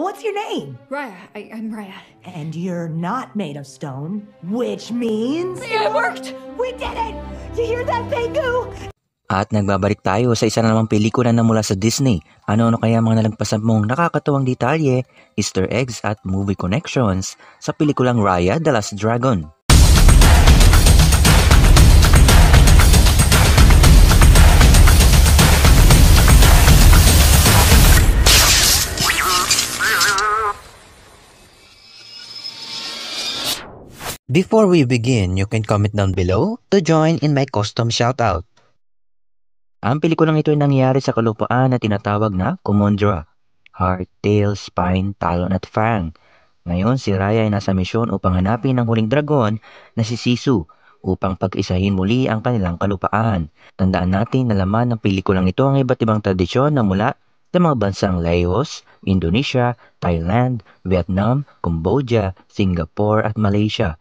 what's your name? Raya. I'm Raya. And you're not made of stone, which means... It worked! We did it! You hear that, Pengu? At nagbabalik tayo sa isa na namang pelikula na mula sa Disney. Ano-ano kaya mga nalagpasan mong nakakatuwang detalye, Easter eggs at movie connections sa pelikulang Raya the Last Dragon. Before we begin, you can comment down below to join in my custom shoutout. Ang pelikulang ito ay nangyari sa kalupaan na tinatawag na Kumandra. Heart, tail, spine, talon at fang. Ngayon si Raya ay nasa misyon upang hanapin ang huling dragon na si Sisu upang pag-isahin muli ang kanilang kalupaan. Tandaan natin na laman ng pelikulang ito ang iba't ibang tradisyon na mula sa mga bansang Laos, Indonesia, Thailand, Vietnam, Cambodia, Singapore at Malaysia.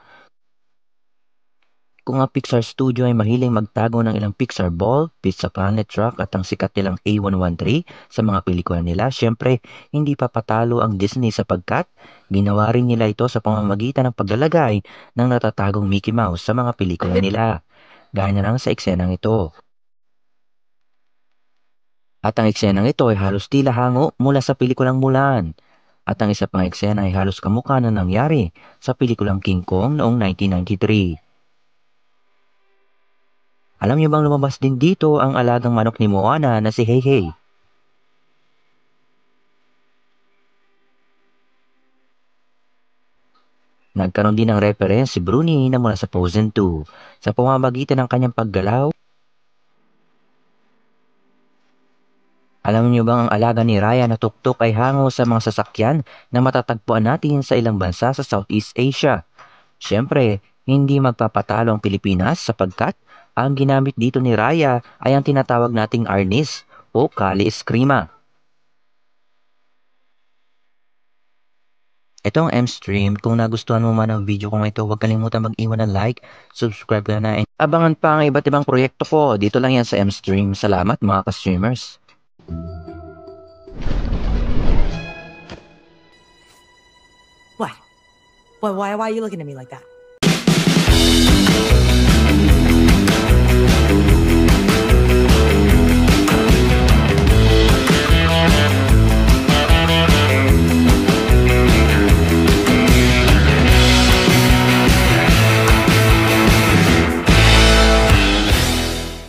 Kung ang Pixar Studio ay mahiling magtago ng ilang Pixar Ball, Pizza Planet Truck at ang sikat nilang A113 sa mga pelikula nila, syempre hindi papatalo ang Disney sapagkat ginawa rin nila ito sa pamamagitan ng paglalagay ng natatagong Mickey Mouse sa mga pelikula nila. Gaya na lang sa eksenang ito. At ang eksenang ito ay halos tila hango mula sa pelikulang Mulan. At ang isa pang eksena ay halos kamukha na nangyari sa pelikulang King Kong noong 1993. Alam niyo bang lumabas din dito ang alagang manok ni Moana na si Heihei? Nagkaroon din ng reference si Bruni na mula sa Frozen 2 sa pamamagitan ng kanyang paggalaw. Alam niyo bang ang alaga ni Raya na tuktok ay hango sa mga sasakyan na matatagpuan natin sa ilang bansa sa Southeast Asia? Siyempre, hindi magpapatalo ang Pilipinas sapagkat ang ginamit dito ni Raya ay ang tinatawag nating arnis o kali eskrima. Ito ang M-Stream. Kung nagustuhan mo man ang video kong ito, huwag kalimutan mag-iwan ng like, subscribe ka na, and abangan pa ang iba't ibang proyekto ko. Dito lang yan sa M-Stream. Salamat mga ka-streamers. What? Why are you looking at me like that?